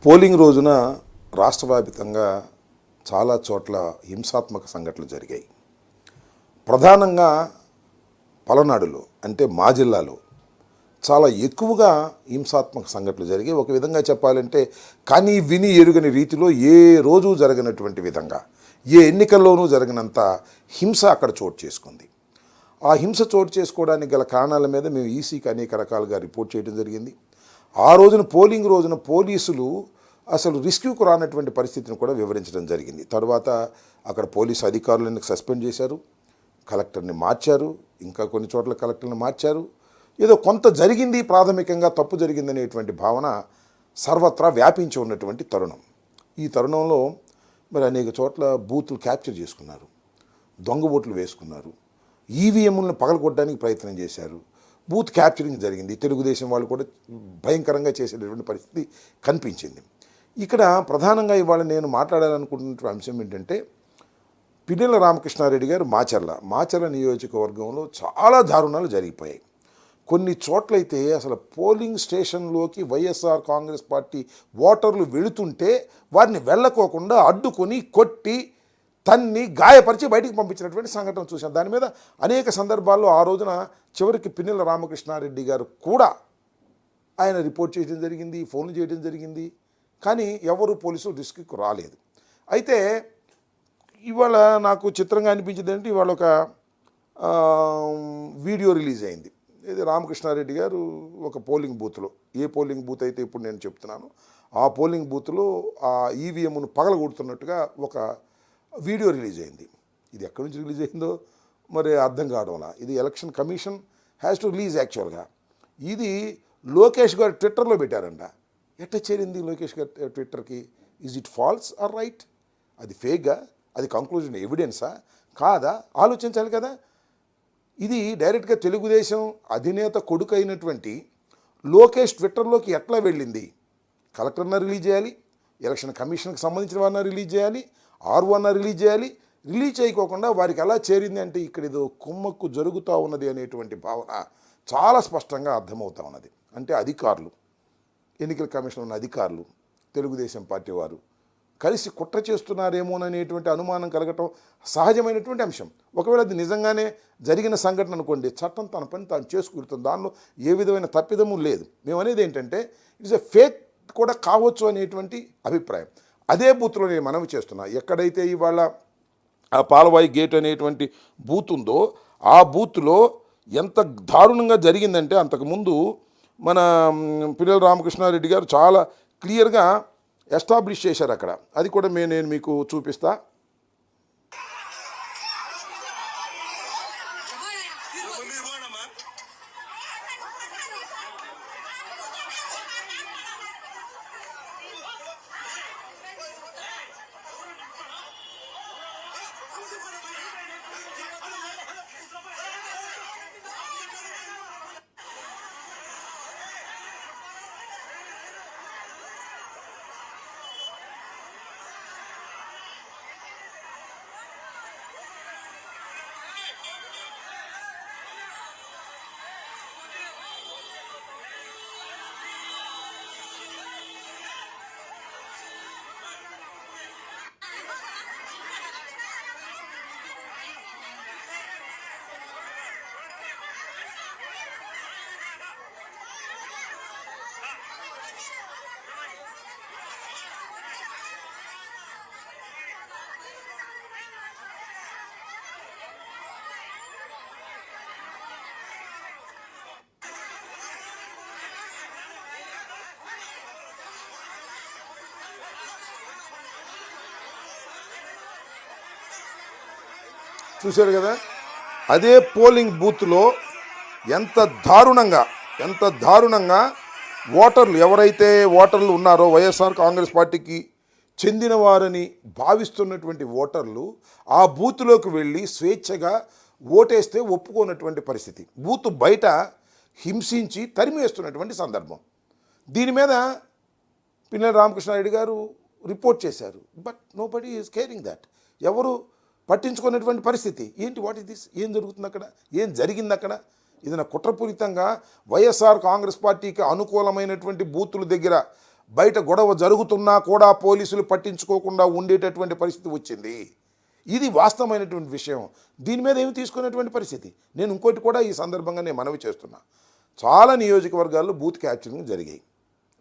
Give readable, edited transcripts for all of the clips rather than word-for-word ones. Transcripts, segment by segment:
Polling రోజున రాష్ట్ర వ్యాప్తంగా చాలా చోట్ల హింసాత్మక సంఘటనలు జరిగాయి. ప్రధానంగా పలనాడులో అంటే మా జిల్లాలో చాలా ఎక్కువగా హింసాత్మక సంఘటనలు జరిగాయి. ఒక విధంగా చెప్పాలంటే కానీ విని ఎరుగని రీతిలో ఏ రోజు జరగనటువంటి విధంగా ఏ ఎన్నికల్లోనూ జరిగినంత హింస అక్కడ చోటు చేసుకుంది. ఆ హింస చోటు చేసుకోవడానికి గల కారణాల మీద మేము ఈసీకి అనేక రకాలుగా రిపోర్ట్ చేయడం జరిగింది. ఆ రోజున పోలింగ్ రోజున పోలీసులు అసలు రిస్క్యూకు రానటువంటి పరిస్థితిని కూడా వివరించడం జరిగింది. తర్వాత అక్కడ పోలీసు అధికారులను సస్పెండ్ చేశారు, కలెక్టర్ని మార్చారు, ఇంకా కొన్ని చోట్ల కలెక్టర్ని మార్చారు. ఏదో కొంత జరిగింది, ప్రాథమికంగా తప్పు జరిగిందనేటువంటి భావన సర్వత్రా వ్యాపించి ఉన్నటువంటి తరుణం. ఈ తరుణంలో మరి అనేక చోట్ల బూతులు క్యాప్చర్ చేసుకున్నారు, దొంగ ఓట్లు వేసుకున్నారు, ఈవీఎంలను పగలగొట్టడానికి ప్రయత్నం చేశారు, బూత్ క్యాప్చరింగ్ జరిగింది. తెలుగుదేశం వాళ్ళు కూడా భయంకరంగా చేసేటటువంటి పరిస్థితి కనిపించింది. ఇక్కడ ప్రధానంగా ఇవాళ నేను మాట్లాడాలనుకుంటున్న అంశం ఏంటంటే పిన్నెల రామకృష్ణారెడ్డి గారు మాచర్ల నియోజకవర్గంలో చాలా దారుణాలు జరిగిపోయాయి. కొన్ని చోట్లయితే అసలు పోలింగ్ స్టేషన్లోకి వైఎస్ఆర్ కాంగ్రెస్ పార్టీ ఓటర్లు వెళుతుంటే వారిని వెళ్ళకోకుండా అడ్డుకొని కొట్టి తన్ని గాయపరిచి బయటికి పంపించినటువంటి సంఘటన చూశాం. దాని మీద అనేక సందర్భాల్లో ఆ రోజున చివరికి పిన్నెల రామకృష్ణారెడ్డి గారు కూడా ఆయన రిపోర్ట్ చేయడం జరిగింది, ఫోన్లు చేయడం జరిగింది. కానీ ఎవరు పోలీసులు రిస్క్కి రాలేదు. అయితే ఇవాళ నాకు చిత్రంగా అనిపించింది అంటే ఇవాళ ఒక వీడియో రిలీజ్ అయింది. ఇది రామకృష్ణారెడ్డి గారు ఒక పోలింగ్ బూత్లో, ఏ పోలింగ్ బూత్ అయితే ఇప్పుడు నేను చెప్తున్నాను ఆ పోలింగ్ బూత్లో ఆ ఈవీఎంను పగలగొడుతున్నట్టుగా ఒక వీడియో రిలీజ్ అయింది. ఇది ఎక్కడి నుంచి రిలీజ్ అయిందో మరి అర్థం కావడంలా. ఇది election commission has to release. యాక్చువల్గా ఇది లోకేష్ గారు ట్విట్టర్లో పెట్టారంట. ఎట్లా చేరింది లోకేష్ గారు ట్విట్టర్కి? Is it false or right? అది ఫేక్గా? అది కంక్లూజన్ ఎవిడెన్సా కాదా? ఆలోచించాలి కదా. ఇది డైరెక్ట్గా తెలుగుదేశం అధినేత కొడుకు అయినటువంటి లోకేష్ ట్విట్టర్లోకి ఎట్లా వెళ్ళింది? కలెక్టర్న రిలీజ్ చేయాలి, ఎలక్షన్ కమిషన్కి సంబంధించిన వారిని రిలీజ్ చేయాలి, ఆర్ఓన రిలీజ్ చేయాలి. రిలీజ్ చేయకోకుండా వారికి ఎలా చేరింది అంటే ఇక్కడ ఏదో కుమ్మక్కు జరుగుతూ ఉన్నది అనేటువంటి భావన చాలా స్పష్టంగా అర్థమవుతూ ఉన్నది. అంటే అధికారులు, ఎన్నికల కమిషన్ ఉన్న అధికారులు, తెలుగుదేశం పార్టీ వారు కలిసి కుట్ర చేస్తున్నారేమోననేటువంటి అనుమానం కలగటం సహజమైనటువంటి అంశం. ఒకవేళ అది నిజంగానే జరిగిన సంఘటన అనుకోండి, చట్టం తన పని తాను చేసుకుంటుంది, దానిలో ఏ విధమైన తప్పిదము లేదు. మేము అనేది ఏంటంటే ఇట్స్ ఎ ఫేక్ కూడా కావచ్చు అనేటువంటి అభిప్రాయం. అదే బూత్లో నేను మనవి చేస్తున్నా, ఎక్కడైతే ఇవాళ ఆ పాలవాయి గేట్ అనేటువంటి బూత్ ఉందో ఆ బూత్లో ఎంత దారుణంగా జరిగిందంటే అంతకుముందు మన పిన్నెల రామకృష్ణారెడ్డి గారు చాలా క్లియర్గా ఎస్టాబ్లిష్ చేశారు అక్కడ. అది కూడా నేను మీకు చూపిస్తా. చూశారు కదా, అదే పోలింగ్ బూత్లో ఎంత దారుణంగా ఓటర్లు ఎవరైతే ఓటర్లు ఉన్నారో వైఎస్ఆర్ కాంగ్రెస్ పార్టీకి చెందిన వారని భావిస్తున్నటువంటి ఓటర్లు ఆ బూత్లోకి వెళ్ళి స్వేచ్ఛగా ఓటేస్తే ఒప్పుకోనటువంటి పరిస్థితి, బూత్ బయట హింసించి తరిమేస్తున్నటువంటి సందర్భం. దీని మీద పిన్నెల రామకృష్ణారెడ్డి గారు రిపోర్ట్ చేశారు. But nobody is caring that. ఎవరు పట్టించుకున్నటువంటి పరిస్థితి ఏంటి? What is this? ఏం జరుగుతుంది అక్కడ? ఏం జరిగింది అక్కడ? ఇది కుట్రపూరితంగా వైఎస్ఆర్ కాంగ్రెస్ పార్టీకి అనుకూలమైనటువంటి బూతుల దగ్గర బయట గొడవ జరుగుతున్నా కూడా పోలీసులు పట్టించుకోకుండా ఉండేటటువంటి పరిస్థితి వచ్చింది. ఇది వాస్తవమైనటువంటి విషయం. దీని మీద ఏమి తీసుకునేటువంటి పరిస్థితి. నేను ఇంకోటి కూడా ఈ సందర్భంగా నేను మనవి చేస్తున్నా. చాలా నియోజకవర్గాల్లో బూత్ క్యాప్చరింగ్ జరిగాయి.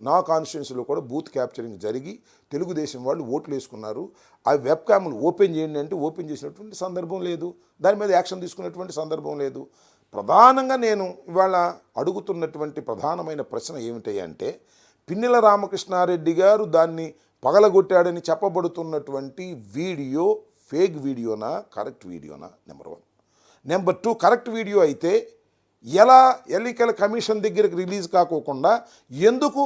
నా కాన్స్టిట్యున్సీలో కూడా బూత్ క్యాప్చరింగ్ జరిగి తెలుగుదేశం వాళ్ళు ఓట్లు వేసుకున్నారు. ఆ వెబ్ క్యామ్లు ఓపెన్ చేయండి అంటే ఓపెన్ చేసినటువంటి సందర్భం లేదు. దాని మీద యాక్షన్ తీసుకున్నటువంటి సందర్భం లేదు. ప్రధానంగా నేను ఇవాళ అడుగుతున్నటువంటి ప్రధానమైన ప్రశ్న ఏమిటి అంటే, పిన్నెల రామకృష్ణారెడ్డి గారు దాన్ని పగలగొట్టాడని చెప్పబడుతున్నటువంటి వీడియో ఫేక్ వీడియోనా, కరెక్ట్ వీడియోనా? నెంబర్ 1. నెంబర్ 2, కరెక్ట్ వీడియో అయితే ఎలా ఎన్నికల కమిషన్ దగ్గరికి రిలీజ్ కాకోకుండా ఎందుకు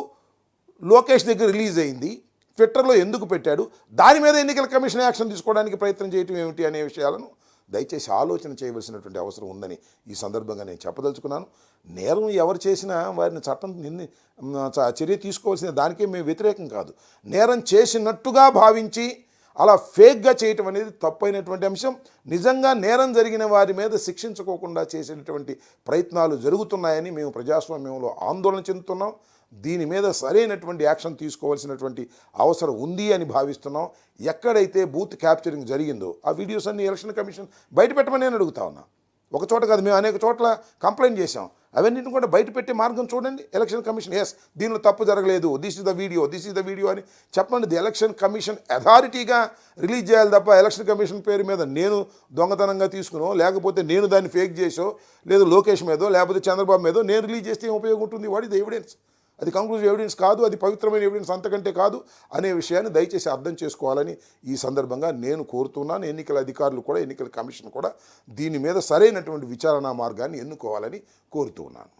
లోకేష్ దగ్గర రిలీజ్ అయింది, ట్విట్టర్లో ఎందుకు పెట్టాడు, దాని మీద ఎన్నికల కమిషన్ యాక్షన్ తీసుకోవడానికి ప్రయత్నం చేయటం ఏమిటి అనే విషయాలను దయచేసి ఆలోచన చేయవలసినటువంటి అవసరం ఉందని ఈ సందర్భంగా నేను చెప్పదలుచుకున్నాను. నేరం ఎవరు చేసినా వారిని చట్టం చర్య తీసుకోవాల్సిన దానికే మేము వ్యతిరేకం కాదు. నేరం చేసినట్టుగా భావించి అలా ఫేక్గా చేయటం అనేది తప్పైనటువంటి అంశం. నిజంగా నేరం జరిగిన వారి మీద శిక్షించుకోకుండా చేసేటటువంటి ప్రయత్నాలు జరుగుతున్నాయని మేము ప్రజాస్వామ్యంలో ఆందోళన చెందుతున్నాం. దీని మీద సరైనటువంటి యాక్షన్ తీసుకోవాల్సినటువంటి అవసరం ఉంది అని భావిస్తున్నాం. ఎక్కడైతే బూత్ క్యాప్చరింగ్ జరిగిందో ఆ వీడియోస్ అన్ని ఎలక్షన్ కమిషన్ బయట పెట్టమని నేను అడుగుతా ఉన్నా. ఒక చోట కాదు, మేము అనేక చోట్ల కంప్లైంట్ చేశాం. అవన్నింటిని కూడా బయట పెట్టే మార్గం చూడండి. ఎలక్షన్ కమిషన్ దీనిలో తప్పు జరగలేదు, దిస్ ఇస్ ద వీడియో అని చెప్పండి. ది ఎలక్షన్ కమిషన్ అథారిటీగా రిలీజ్ చేయాలి తప్ప ఎలక్షన్ కమిషన్ పేరు మీద నేను దొంగతనంగా తీసుకునో, లేకపోతే నేను దాన్ని ఫేక్ చేసో, లేదా లోకేష్ మీదో, లేకపోతే చంద్రబాబు మీదో నేను రిలీజ్ చేస్తే ఏం ఉపయోగం ఉంటుంది? What is the evidence? అది కంక్లూజివ్ ఎవిడెన్స్ కాదు, అది పవిత్రమైన ఎవిడెన్స్ అంతకంటే కాదు అనే విషయాన్ని దయచేసి అర్థం చేసుకోవాలని ఈ సందర్భంగా నేను కోరుతున్నాను. ఎన్నికల అధికారులు కూడా, ఎన్నికల కమిషన్ కూడా దీని మీద సరైనటువంటి విచారణా మార్గాన్ని ఎన్నుకోవాలని కోరుతూ ఉన్నాను.